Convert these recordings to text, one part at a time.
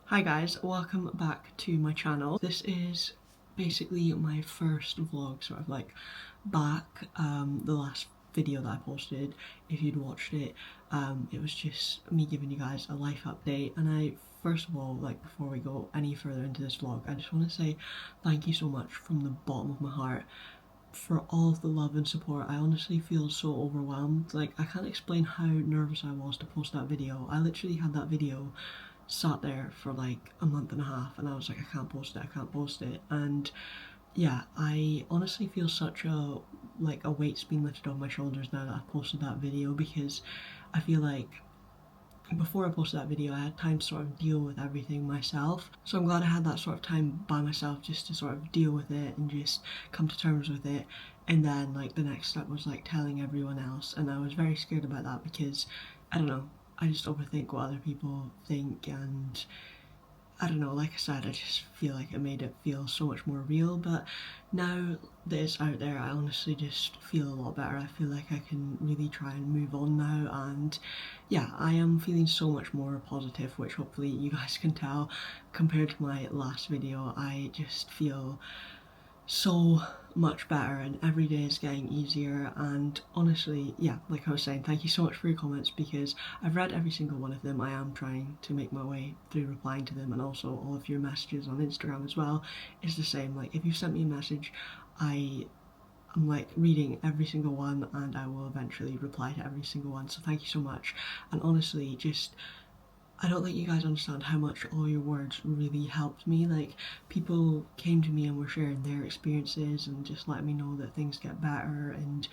Hi guys, welcome back to my channel. This is basically my first vlog, sort of like back. The last video that I posted, if you'd watched it, it was just me giving you guys a life update. And I, first of all, like before we go any further into this vlog, I just want to say thank you so much from the bottom of my heart for all of the love and support. I honestly feel so overwhelmed. Like, I can't explain how nervous I was to post that video. I literally had that video sat there for like a month and a half and I was like, I can't post it, and yeah, I honestly feel such a weight's been lifted off my shoulders now that I've posted that video, because I feel like before I posted that video I had time to sort of deal with everything myself. So I'm glad I had that sort of time by myself just to sort of deal with it and just come to terms with it. And then like the next step was like telling everyone else, and I was very scared about that because I don't know, I just overthink what other people think, and I don't know, like I said, I just feel like it made it feel so much more real. But now that it's out there, I honestly just feel a lot better. I feel like I can really try and move on now, and yeah, I am feeling so much more positive, which hopefully you guys can tell. Compared to my last video, I just feel so much better and every day is getting easier. And honestly, yeah, like I was saying, thank you so much for your comments, because I've read every single one of them. I am trying to make my way through replying to them, and also all of your messages on Instagram as well is the same. Like, if you sent me a message, I'm like reading every single one and I will eventually reply to every single one, so thank you so much. And honestly, just I don't think you guys understand how much all your words really helped me. Like, people came to me and were sharing their experiences and just letting me know that things get better, and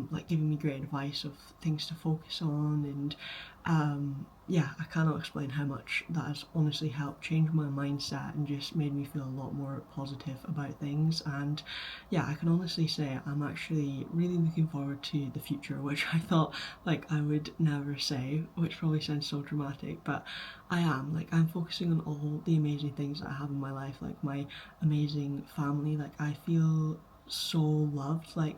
like giving me great advice of things to focus on. And yeah, I cannot explain how much that has honestly helped change my mindset and just made me feel a lot more positive about things. And yeah, I can honestly say I'm actually really looking forward to the future, which I thought like I would never say, which probably sounds so dramatic, but I am. Like, I'm focusing on all the amazing things that I have in my life, like my amazing family. Like, I feel so loved. Like,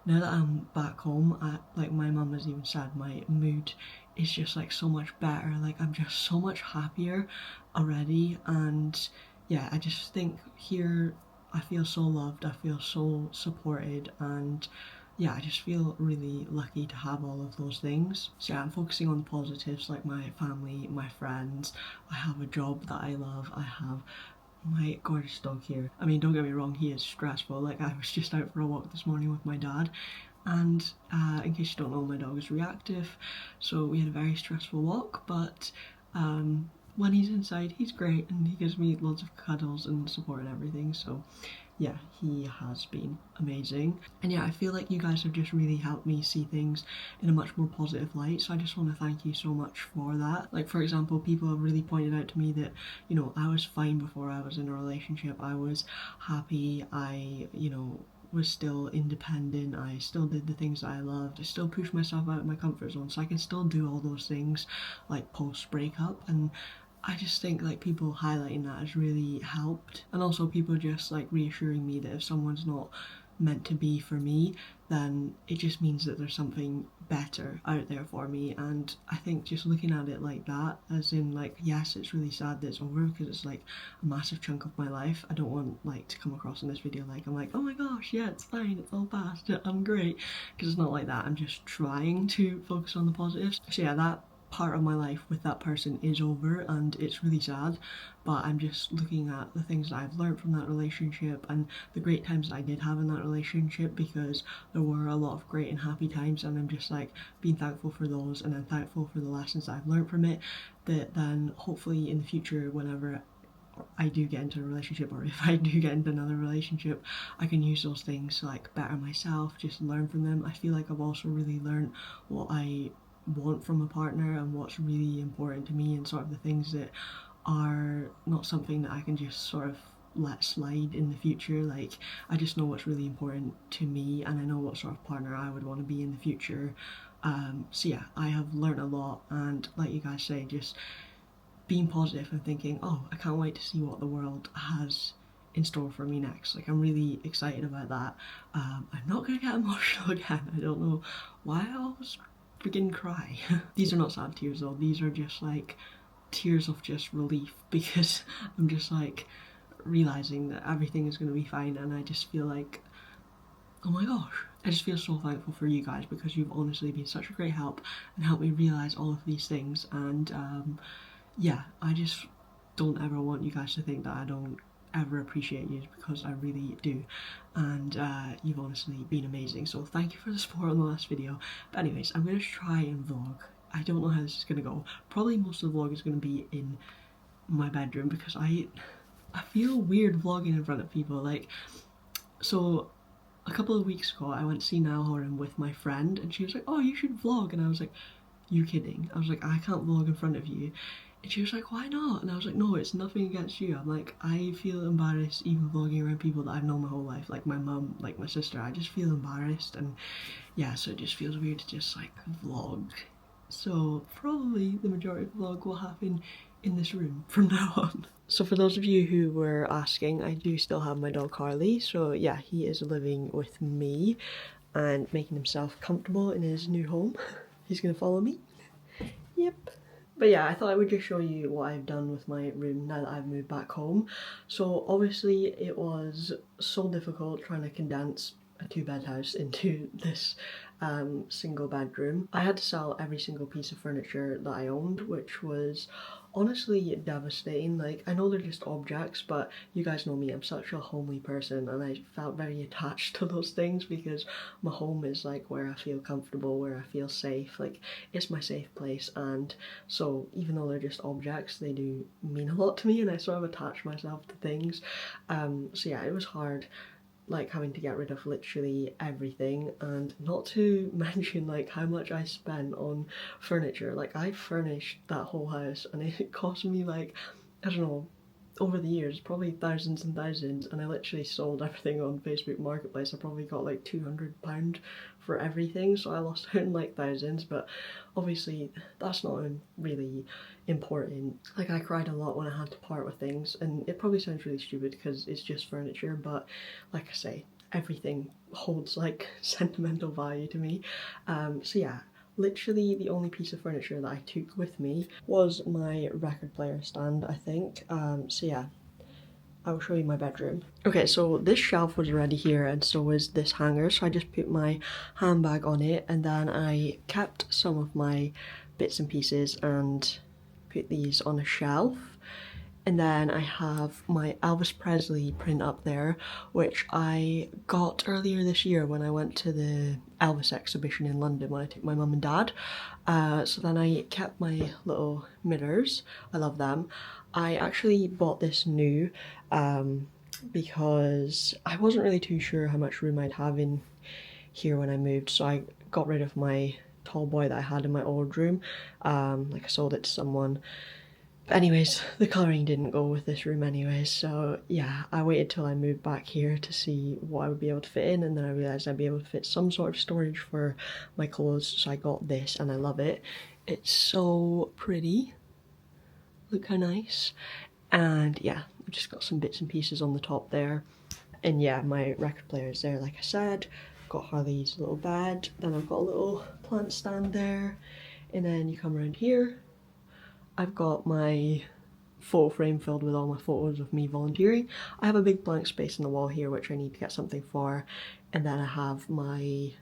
now that I'm back home, like my mum has even said my mood is just like so much better. Like, I'm just so much happier already. And yeah, I just think here I feel so loved, I feel so supported, and yeah, I just feel really lucky to have all of those things. So yeah, I'm focusing on the positives, like my family, my friends. I have a job that I love. I have my gorgeous dog here. I mean, don't get me wrong, he is stressful. Like, I was just out for a walk this morning with my dad, and in case you don't know, my dog is reactive, so we had a very stressful walk. But when he's inside, he's great and he gives me lots of cuddles and support and everything. So yeah, he has been amazing. And yeah, I feel like you guys have just really helped me see things in a much more positive light, so I just want to thank you so much for that. Like, for example, people have really pointed out to me that, you know, I was fine before I was in a relationship. I was happy, I, you know, was still independent, I still did the things that I loved, I still pushed myself out of my comfort zone, so I can still do all those things like post breakup. And I just think like people highlighting that has really helped, and also people just like reassuring me that if someone's not meant to be for me, then it just means that there's something better out there for me. And I think just looking at it like that, as in like, yes, it's really sad that it's over because it's like a massive chunk of my life. I don't want like to come across in this video like I'm like, oh my gosh, yeah, it's fine, it's all past, I'm great, because it's not like that. I'm just trying to focus on the positives. So yeah, that part of my life with that person is over and it's really sad, but I'm just looking at the things that I've learned from that relationship and the great times that I did have in that relationship, because there were a lot of great and happy times, and I'm just like being thankful for those, and I'm thankful for the lessons that I've learned from it, that then hopefully in the future, whenever I do get into a relationship, or if I do get into another relationship, I can use those things to like better myself, just learn from them. I feel like I've also really learned what I want from a partner and what's really important to me, and sort of the things that are not something that I can just sort of let slide in the future. Like, I just know what's really important to me, and I know what sort of partner I would want to be in the future. So yeah, I have learned a lot, and like you guys say, just being positive and thinking, oh, I can't wait to see what the world has in store for me next. Like, I'm really excited about that. I'm not gonna get emotional again. I don't know why I always freaking cry. These are not sad tears though, these are just like tears of just relief, because I'm just like realizing that everything is going to be fine, and I just feel like, oh my gosh, I just feel so thankful for you guys, because you've honestly been such a great help and helped me realize all of these things. And yeah, I just don't ever want you guys to think that I don't ever appreciate you, because I really do. And you've honestly been amazing, so thank you for the support on the last video. But anyways, I'm going to try and vlog. I don't know how this is going to go. Probably most of the vlog is going to be in my bedroom, because I feel weird vlogging in front of people. Like, so a couple of weeks ago I went to see Niall Horan with my friend, and she was like, oh, you should vlog, and I was like, you kidding? I was like, I can't vlog in front of you. And she was like, why not? And I was like, no, it's nothing against you. I'm like, I feel embarrassed even vlogging around people that I've known my whole life, like my mum, like my sister. I just feel embarrassed, and yeah, so it just feels weird to just like vlog. So probably the majority of the vlog will happen in this room from now on. So for those of you who were asking, I do still have my dog Harley. So yeah, he is living with me and making himself comfortable in his new home. He's gonna follow me. Yep. But yeah, I thought I would just show you what I've done with my room now that I've moved back home. So obviously it was so difficult trying to condense a two-bed house into this single bedroom. I had to sell every single piece of furniture that I owned, which was honestly devastating. Like, I know they're just objects, but you guys know me, I'm such a homely person, and I felt very attached to those things, because my home is like where I feel comfortable, where I feel safe. Like, it's my safe place, and so even though they're just objects, they do mean a lot to me, and I sort of attach myself to things. So yeah, it was hard, like having to get rid of literally everything, and not to mention like how much I spent on furniture. Like, I furnished that whole house, and it cost me like, I don't know, over the years probably thousands and thousands, and I literally sold everything on Facebook Marketplace. I probably got like £200 for everything, so I lost out in like thousands. But obviously that's not really important. Like, I cried a lot when I had to part with things, and it probably sounds really stupid because it's just furniture, but like I say, everything holds like sentimental value to me. So yeah, literally the only piece of furniture that I took with me was my record player stand, I think. So yeah, I will show you my bedroom. Okay, so this shelf was already here, and so was this hanger, so I just put my handbag on it, and then I kept some of my bits and pieces and put these on a shelf. And then I have my Elvis Presley print up there, which I got earlier this year when I went to the Elvis exhibition in London when I took my mum and dad. So then I kept my little mirrors. I love them. I actually bought this new because I wasn't really too sure how much room I'd have in here when I moved, so I got rid of my tall boy that I had in my old room. Like, I sold it to someone. But anyways, the colouring didn't go with this room anyways, so yeah, I waited till I moved back here to see what I would be able to fit in, and then I realised I'd be able to fit some sort of storage for my clothes, so I got this, and I love it. It's so pretty. Look how nice. And yeah, I've just got some bits and pieces on the top there. And yeah, my record player is there, like I said. I've got Harley's little bed, then I've got a little plant stand there, and then you come around here. I've got my photo frame filled with all my photos of me volunteering. I have a big blank space in the wall here which I need to get something for, and then I have my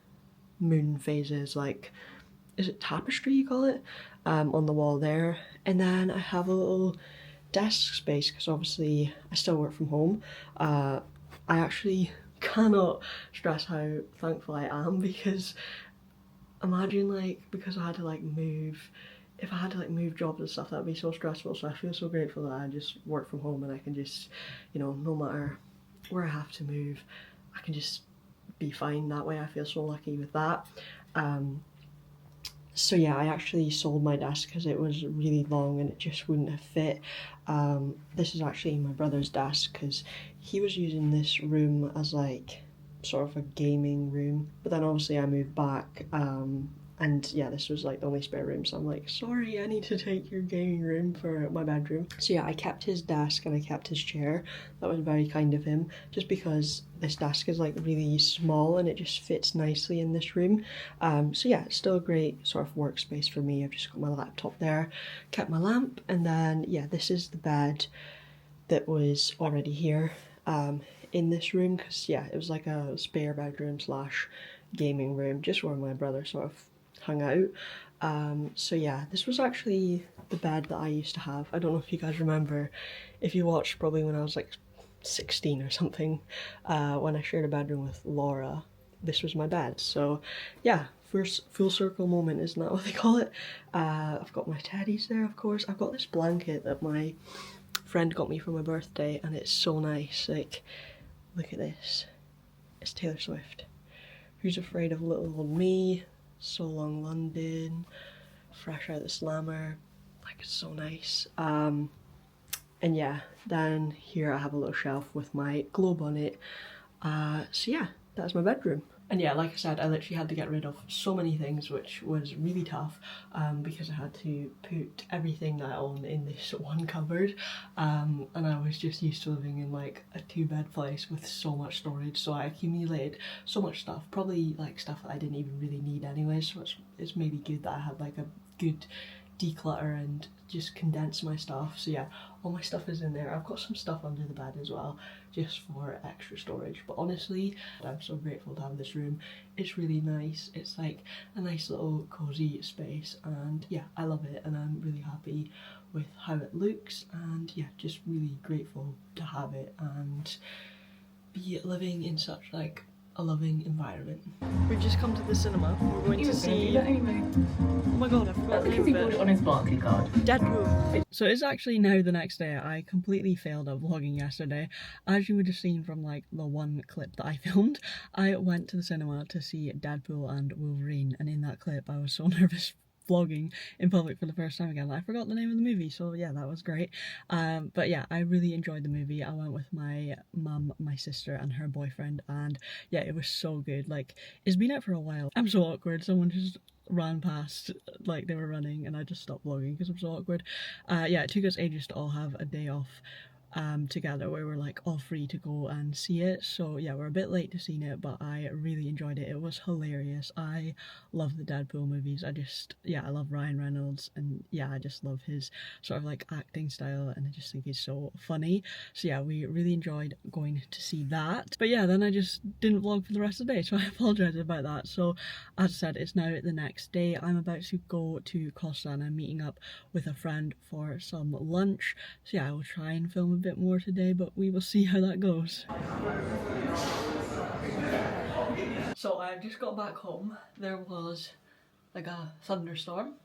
moon phases, like, is it tapestry you call it, on the wall there. And then I have a little desk space because obviously I still work from home. I actually cannot stress how thankful I am, because imagine, like, because I had to like move, if I had to like move jobs and stuff, that would be so stressful. So I feel so grateful that I just work from home, and I can just, you know, no matter where I have to move, I can just be fine that way. I feel so lucky with that. So yeah, I actually sold my desk because it was really long and it just wouldn't have fit. This is actually my brother's desk because he was using this room as like sort of a gaming room, but then obviously I moved back And yeah, this was like the only spare room, so I'm like, sorry, I need to take your gaming room for my bedroom. So yeah, I kept his desk and I kept his chair. That was very kind of him, just because this desk is like really small and it just fits nicely in this room. So yeah, it's still a great sort of workspace for me. I've just got my laptop there, kept my lamp, and then yeah, this is the bed that was already here in this room, because yeah, it was like a spare bedroom slash gaming room, just where my brother sort of hung out. So yeah, this was actually the bed that I used to have. I don't know if you guys remember, if you watched probably when I was like 16 or something, when I shared a bedroom with Laura, this was my bed. So yeah, first full circle moment, isn't that what they call it? I've got my teddies there, of course. I've got this blanket that my friend got me for my birthday, and it's so nice. Like, look at this. It's Taylor Swift. Who's Afraid of Little Old Me, So Long London, Fresh Out the Slammer. Like, it's so nice. And yeah, then here I have a little shelf with my globe on it. So yeah, that's my bedroom. And yeah, like I said, I literally had to get rid of so many things, which was really tough, because I had to put everything that I own in this one cupboard, and I was just used to living in like a 2-bed place with so much storage, so I accumulated so much stuff, probably like stuff that I didn't even really need anyway, so it's maybe good that I had like a good declutter and just condense my stuff. So yeah, all my stuff is in there. I've got some stuff under the bed as well, just for extra storage. But honestly, I'm so grateful to have this room. It's really nice. It's like a nice little cozy space, and yeah, I love it, and I'm really happy with how it looks, and yeah, just really grateful to have it and be living in such like a loving environment. We've just come to the cinema. We're going to see. Oh my god, I forgot the name of it. It on his Barclay card. Deadpool. So it's actually now the next day. I completely failed at vlogging yesterday. As you would have seen from like the one clip that I filmed, I went to the cinema to see Deadpool and Wolverine, and in that clip I was so nervous vlogging in public for the first time again. I forgot the name of the movie, so yeah, that was great. But yeah, I really enjoyed the movie. I went with my mum, my sister, and her boyfriend, and yeah, it was so good. Like, it's been out for a while. I'm so awkward. Someone just ran past like they were running, and I just stopped vlogging because I'm so awkward. Yeah, it took us ages to all have a day off together where we're like all free to go and see it. So yeah, we're a bit late to seeing it, but I really enjoyed it. It was hilarious. I love the Deadpool movies. I love Ryan Reynolds, and yeah, I just love his sort of like acting style, and I just think he's so funny. So yeah, we really enjoyed going to see that. But yeah, then I just didn't vlog for the rest of the day, so I apologize about that. So as I said, it's now the next day. I'm about to go to Costa, and I'm meeting up with a friend for some lunch. So yeah, I will try and film a bit more today, but we will see how that goes. So I just got back home. There was like a thunderstorm,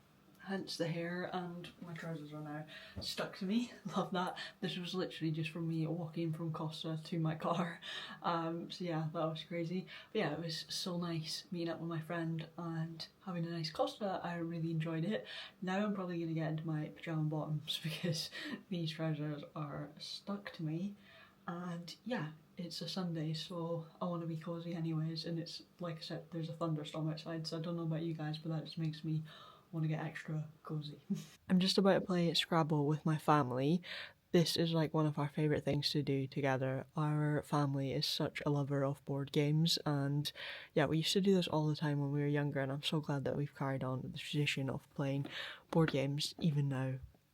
hence the hair, and my trousers are now stuck to me. Love that. This was literally just from me walking from Costa to my car. So yeah, that was crazy. But yeah, it was so nice meeting up with my friend and having a nice Costa. I really enjoyed it. Now I'm probably gonna get into my pajama bottoms because these trousers are stuck to me. And yeah, it's a Sunday, so I want to be cozy anyways, and it's like I said, there's a thunderstorm outside, so I don't know about you guys, but that just makes me want to get extra cozy. I'm just about to play Scrabble with my family. This is like one of our favourite things to do together. Our family is such a lover of board games, and yeah, we used to do this all the time when we were younger, and I'm so glad that we've carried on the tradition of playing board games even now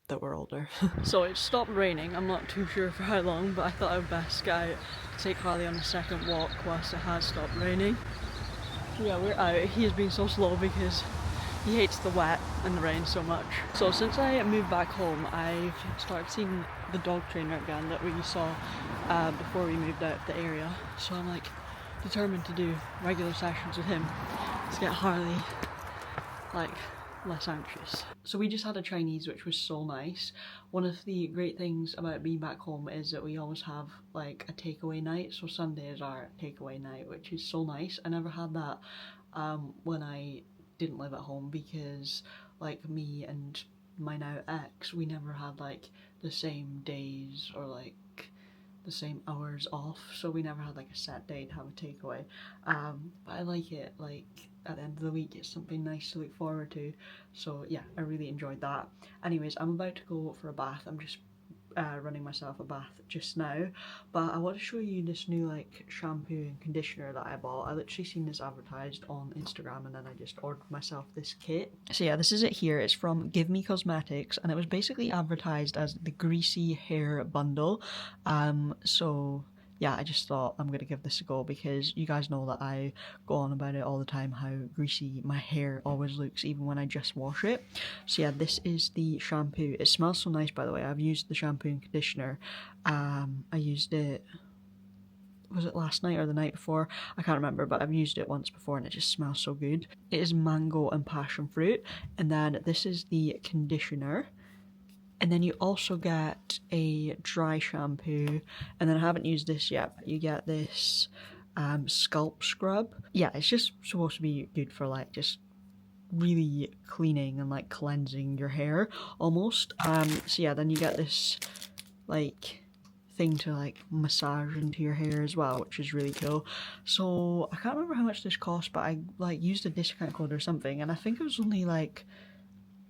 that we're older. So it stopped raining. I'm not too sure for how long, but I thought I would best get out to take Harley on a second walk whilst it has stopped raining. So yeah, we're out. He has been so slow because he hates the wet and the rain so much. So since I moved back home, I've started seeing the dog trainer again that we saw before we moved out of the area. So I'm like determined to do regular sessions with him to get Harley like less anxious. So we just had a Chinese, which was so nice. One of the great things about being back home is that we always have like a takeaway night. So Sunday is our takeaway night, which is so nice. I never had that when I didn't live at home, because like me and my now ex, we never had like the same days or like the same hours off, so we never had like a set day to have a takeaway. But I like it, like at the end of the week it's something nice to look forward to, so yeah, I really enjoyed that. Anyways, I'm about to go for a bath. I'm just running myself a bath just now, but I want to show you this new like shampoo and conditioner that I bought. I literally seen this advertised on Instagram and then I just ordered myself this kit. So yeah, this is it here. It's from Give Me Cosmetics and it was basically advertised as the greasy hair bundle. So yeah, I just thought I'm gonna give this a go because you guys know that I go on about it all the time, how greasy my hair always looks even when I just wash it. So yeah, this is the shampoo. It smells so nice, by the way. I've used the shampoo and conditioner. I used it, was it last night or the night before? I can't remember, but I've used it once before and it just smells so good. It is mango and passion fruit. And then this is the conditioner. And then you also get a dry shampoo, and then I haven't used this yet, but you get this scalp scrub. Yeah, it's just supposed to be good for like just really cleaning and like cleansing your hair almost. So yeah, then you get this like thing to like massage into your hair as well, which is really cool. So I can't remember how much this cost, but I like used a discount code or something, and I think it was only like,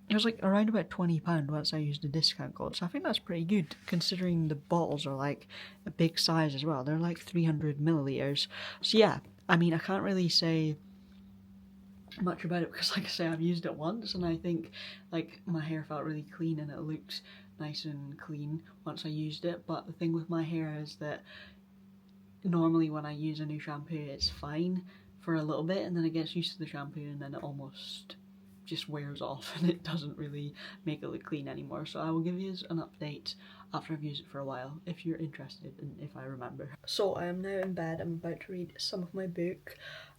it was like around about £20 once I used a discount code, so I think that's pretty good considering the bottles are like a big size as well. They're like 300 milliliters. So yeah, I mean, I can't really say much about it because, like I say, I've used it once and I think like my hair felt really clean and it looked nice and clean once I used it. But the thing with my hair is that normally when I use a new shampoo it's fine for a little bit and then it gets used to the shampoo and then it almost just wears off and it doesn't really make it look clean anymore. So I will give you an update after I've used it for a while if you're interested and if I remember. So I am now in bed. I'm about to read some of my book.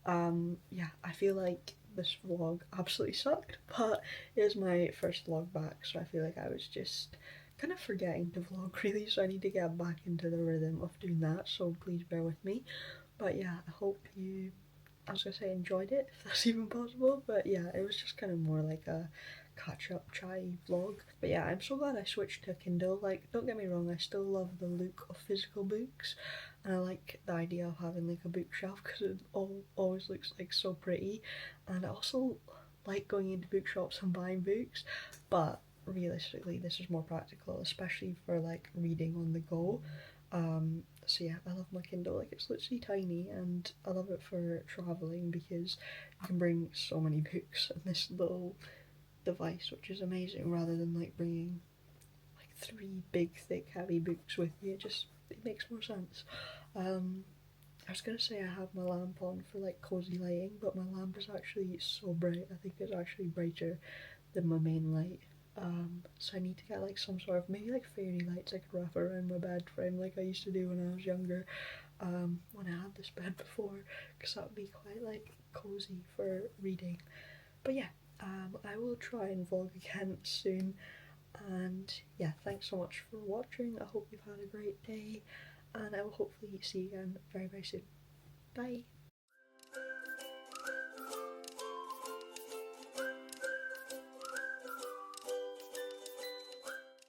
Yeah, I feel like this vlog absolutely sucked, but it is my first vlog back, so I feel like I was just kind of forgetting to vlog really, so I need to get back into the rhythm of doing that, so please bear with me. But yeah, I hope you, I was gonna say enjoyed it, if that's even possible, but yeah, it was just kind of more like a catch-up chai vlog. But yeah, I'm so glad I switched to Kindle. Like, don't get me wrong, I still love the look of physical books, and I like the idea of having like a bookshelf because it always looks like so pretty, and I also like going into bookshops and buying books, but realistically this is more practical, especially for like reading on the go. So yeah, I love my Kindle. Like, it's literally tiny and I love it for travelling because you can bring so many books in this little device, which is amazing, rather than like bringing like 3 big thick heavy books with you. It makes more sense. I was gonna say I have my lamp on for like cozy lighting, but my lamp is actually so bright. I think it's actually brighter than my main light. So I need to get like some sort of, maybe like fairy lights I could wrap around my bed frame like I used to do when I was younger, when I had this bed before, because that would be quite like cozy for reading. But yeah, I will try and vlog again soon, and yeah, thanks so much for watching. I hope you've had a great day, and I will hopefully see you again very, very soon. Bye!